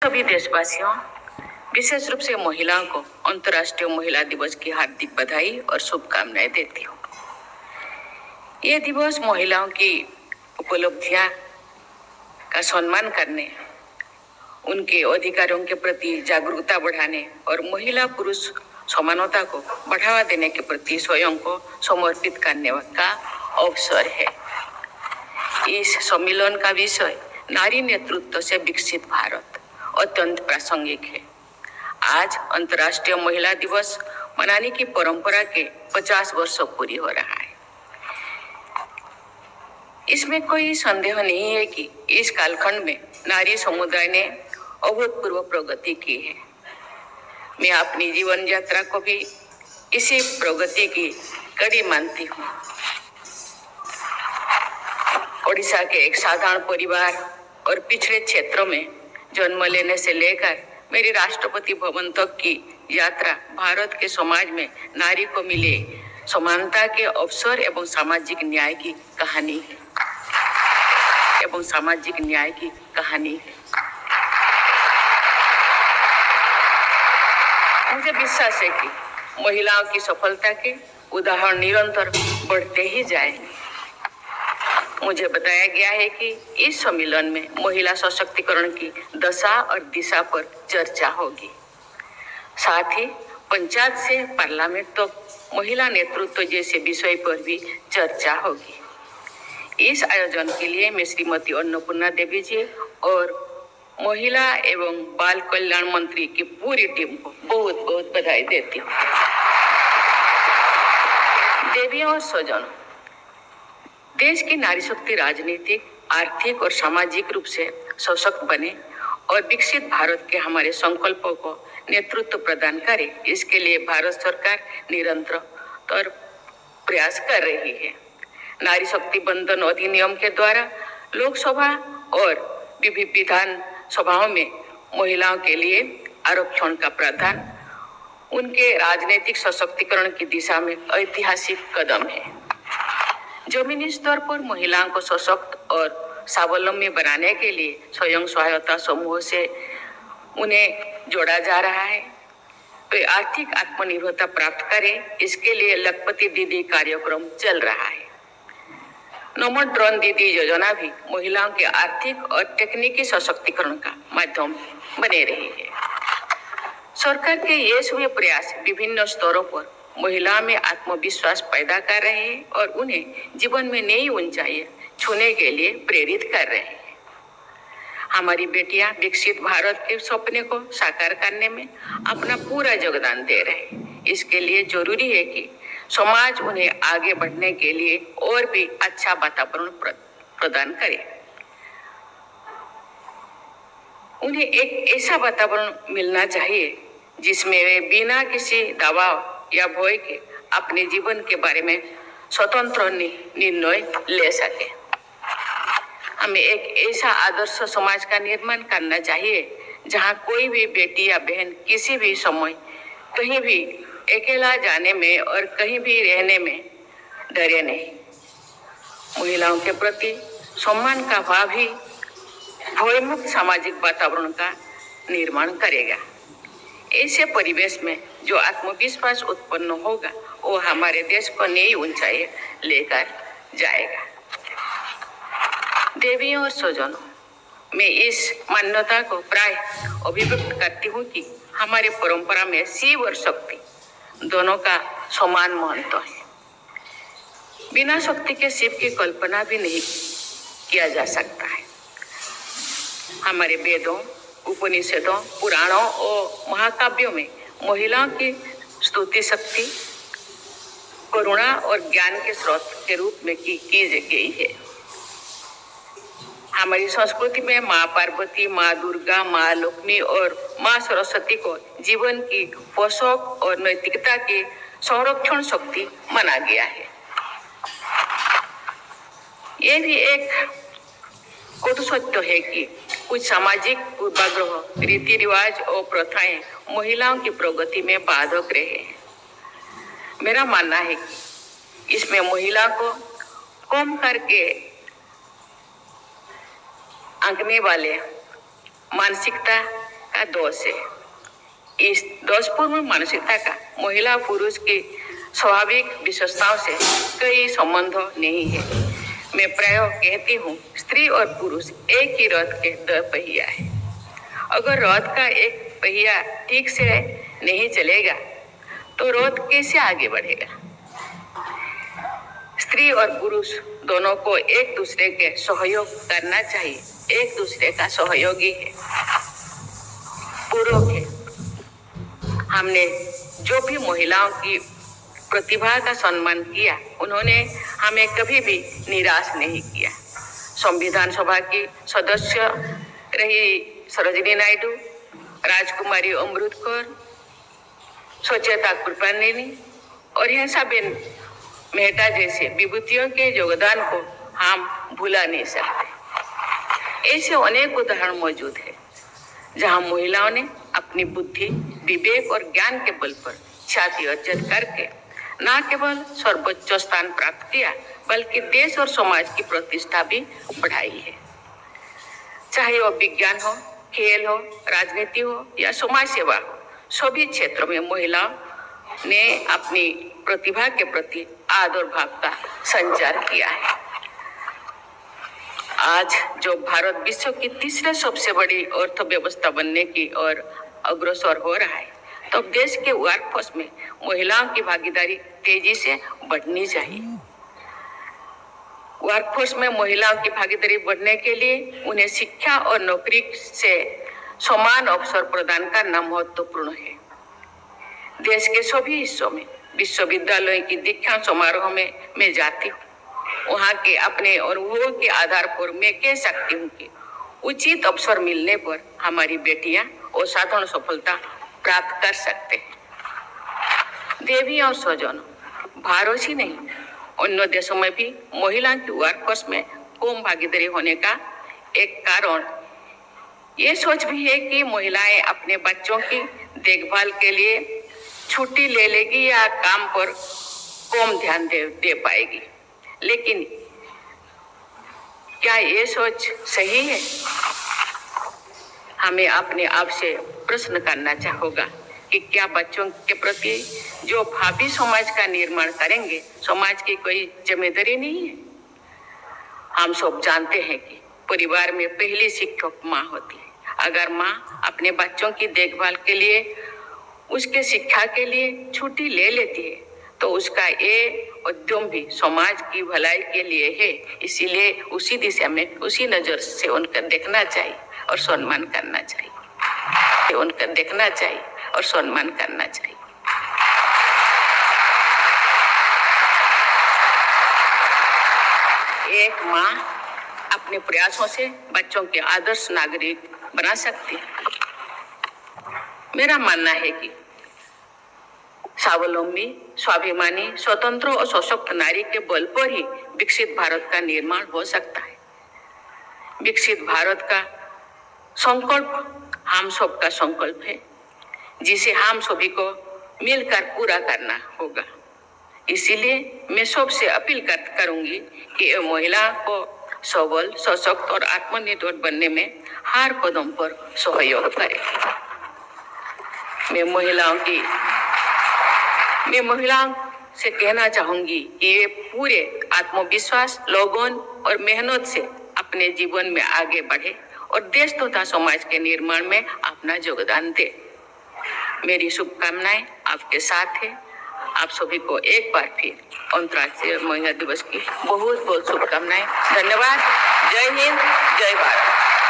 सभी देशवासियों, विशेष रूप से महिलाओं को अंतर्राष्ट्रीय महिला दिवस की हार्दिक बधाई और शुभकामनाएं देती हूँ। ये दिवस महिलाओं की उपलब्धियां का सम्मान करने, उनके अधिकारों के प्रति जागरूकता बढ़ाने और महिला पुरुष समानता को बढ़ावा देने के प्रति स्वयं को समर्पित करने का अवसर है। इस सम्मेलन का विषय नारी नेतृत्व से विकसित भारत अत्यंत प्रासंगिक है। आज अंतर्राष्ट्रीय महिला दिवस मनाने की परंपरा के 50 वर्ष पूरी हो रहा है। इसमें कोई संदेह नहीं है कि इस कालखंड में नारी समुदाय ने अभूतपूर्व प्रगति की है। मैं अपनी जीवन यात्रा को भी इसी प्रगति की कड़ी मानती हूँ। ओडिशा के एक साधारण परिवार और पिछड़े क्षेत्रों में जन्म लेने से लेकर मेरी राष्ट्रपति भवन तक की यात्रा भारत के समाज में नारी को मिले समानता के अवसर एवं सामाजिक न्याय की कहानी है। मुझे विश्वास है कि महिलाओं की सफलता के उदाहरण निरंतर बढ़ते ही जाएंगे। मुझे बताया गया है कि इस सम्मेलन में महिला सशक्तिकरण की दशा और दिशा पर चर्चा होगी। साथ ही पंचायत से पार्लियामेंट तक महिला नेतृत्व जैसे विषय पर भी चर्चा होगी। इस आयोजन के लिए मैं श्रीमती अन्नपूर्णा देवी जी और महिला एवं बाल कल्याण मंत्री की पूरी टीम को बहुत बहुत बधाई देती हूँ। देवियों और स्वजनों, देश की नारी शक्ति राजनीतिक, आर्थिक और सामाजिक रूप से सशक्त बने और विकसित भारत के हमारे संकल्पों को नेतृत्व प्रदान करे, इसके लिए भारत सरकार निरंतर प्रयास कर रही है। नारी शक्ति बंधन अधिनियम के द्वारा लोकसभा और विधान सभाओं में महिलाओं के लिए आरक्षण का प्रावधान उनके राजनीतिक सशक्तिकरण की दिशा में ऐतिहासिक कदम है। जमीनी स्तर पर महिलाओं को सशक्त और स्वावलंबी बनाने के लिए स्वयं सहायता समूह से उन्हें जोड़ा जा रहा है। वे आर्थिक आत्मनिर्भरता प्राप्त करें, इसके लिए लखपति दीदी कार्यक्रम चल रहा है। नमो ड्रोन दीदी योजना भी महिलाओं के आर्थिक और तकनीकी सशक्तिकरण का माध्यम बने रही है। सरकार के ये सभी प्रयास विभिन्न स्तरों पर महिलाओं में आत्मविश्वास पैदा कर रहे हैं और उन्हें जीवन में नई ऊंचाई छूने के लिए प्रेरित कर रहे हैं। हमारी बेटियां विकसित भारत के सपने को साकार करने में अपना पूरा योगदान दे रहे हैं। इसके लिए जरूरी है कि समाज उन्हें आगे बढ़ने के लिए और भी अच्छा वातावरण प्रदान करे। उन्हें एक ऐसा वातावरण मिलना चाहिए जिसमें वे बिना किसी दबाव या भय के अपने जीवन के बारे में स्वतंत्र निर्णय ले सके। हमें एक ऐसा आदर्श समाज का निर्माण करना चाहिए जहां कोई भी बेटी या बहन किसी भी समय कहीं भी अकेला जाने में और कहीं भी रहने में डरे नहीं। महिलाओं के प्रति सम्मान का भाव ही भयमुक्त सामाजिक वातावरण का निर्माण करेगा। ऐसे परिवेश में जो आत्मविश्वास उत्पन्न होगा वो हमारे देश को नई ऊंचाई लेकर जाएगा। देवियों और स्वजनों, मैं इस मान्यता को प्राय अभिव्यक्त करती हूँ कि हमारे परंपरा में शिव और शक्ति दोनों का समान महत्व है। बिना शक्ति के शिव की कल्पना भी नहीं किया जा सकता है। हमारे वेदों, उपनिषदों, पुराणों और महाकाव्यों में महिलाओं की स्तुति शक्ति, करुणा और ज्ञान के स्रोत के रूप में की गई है। हमारी संस्कृति में माँ पार्वती, माँ दुर्गा, माँ लक्ष्मी और माँ सरस्वती को जीवन की पोषक और नैतिकता की संरक्षण शक्ति माना गया है। ये भी एक कटु सत्य है कि कुछ सामाजिक पूर्वाग्रह, रीति रिवाज और प्रथाएं महिलाओं की प्रगति में बाधक रहे हैं। मेरा मानना है कि इसमें महिला को कम करके आंकने वाले मानसिकता का दोष है। इस दोषपूर्ण मानसिकता का महिला पुरुष की स्वाभाविक विशेषताओं से कोई संबंध नहीं है। मैं प्रायः कहती हूँ, स्त्री और पुरुष एक ही रथ के दो पहिया है। अगर रथ का एक पहिया ठीक से नहीं चलेगा तो रथ कैसे आगे बढ़ेगा। स्त्री और पुरुष दोनों को एक दूसरे के सहयोग करना चाहिए, एक दूसरे का सहयोगी है, पूरक है। हमने जो भी महिलाओं की प्रतिभा का सम्मान किया, उन्होंने हमें कभी भी निराश नहीं किया। संविधान सभा की सदस्य रही सरोजिनी नायडू, राजकुमारी अमृत कौर, सुचेता कृपलानी और हंसाबेन मेहता जैसे विभूतियों के योगदान को हम भुला नहीं सकते। ऐसे अनेक उदाहरण मौजूद है जहां महिलाओं ने अपनी बुद्धि, विवेक और ज्ञान के बल पर छाती अर्जित करके न केवल सर्वोच्च स्थान प्राप्त किया, बल्कि देश और समाज की प्रतिष्ठा भी बढ़ाई है। चाहे वह विज्ञान हो, खेल हो, राजनीति हो या समाज सेवा हो, सभी क्षेत्रों में महिलाओं ने अपनी प्रतिभा के प्रति आदर भाव का संचार किया है। आज जो भारत विश्व की तीसरे सबसे बड़ी अर्थव्यवस्था बनने की ओर अग्रसर हो रहा है, तो देश के वर्कफोर्स में महिलाओं की भागीदारी तेजी से बढ़नी चाहिए। वर्कफोर्स में महिलाओं की भागीदारी बढ़ने के लिए उन्हें शिक्षा और नौकरी से समान अवसर प्रदान करना महत्वपूर्ण है। देश के सभी हिस्सों में विश्वविद्यालयों की दीक्षांत समारोह में मैं जाती हूँ। वहाँ के अपने अनुभवों के आधार पर मैं कह सकती हूँ कि उचित अवसर मिलने पर हमारी बेटियां असाधारण सफलता प्राप्त कर सकते हैं। देवी और स्वजन, भारत ही नहीं, अन्य देशों में भी महिलाओं की वर्कफोर्स में कम भागीदारी होने का एक कारण ये सोच भी है कि महिलाएं अपने बच्चों की देखभाल के लिए छुट्टी ले लेगी या काम पर कम ध्यान दे पाएगी। लेकिन क्या ये सोच सही है? हमें अपने आप से प्रश्न करना होगा कि क्या बच्चों के प्रति जो भावी समाज का निर्माण करेंगे, समाज की कोई जिम्मेदारी नहीं है? हम सब जानते हैं कि परिवार में पहली शिक्षक माँ होती है। अगर माँ अपने बच्चों की देखभाल के लिए, उसके शिक्षा के लिए छुट्टी ले लेती है, तो उसका ये उद्यम भी समाज की भलाई के लिए है। इसीलिए उसी दिशा में, उसी नजर से उनका देखना चाहिए और सम्मान करना चाहिए। उनका देखना चाहिए और सम्मान करना चाहिए। एक माँ अपने प्रयासों से बच्चों के आदर्श नागरिक बना सकती है। मेरा मानना है कि स्वावलंबी, स्वाभिमानी, स्वतंत्र और सशक्त नारी के बल पर ही विकसित भारत का निर्माण हो सकता है। विकसित भारत का संकल्प हम सब का संकल्प है, जिसे हम सभी को मिलकर पूरा करना होगा। इसीलिए मैं सबसे अपील करूंगी कि महिला को सबल, सशक्त और आत्मनिर्भर बनने में हर कदम पर सहयोग करें। मैं महिलाओं से कहना चाहूंगी कि ये पूरे आत्मविश्वास, लगन और मेहनत से अपने जीवन में आगे बढ़े और देश तथा समाज के निर्माण में अपना योगदान दे। मेरी शुभकामनाएं आपके साथ है। आप सभी को एक बार फिर अंतर्राष्ट्रीय महिला दिवस की बहुत बहुत शुभकामनाएं। धन्यवाद। जय हिंद, जय भारत।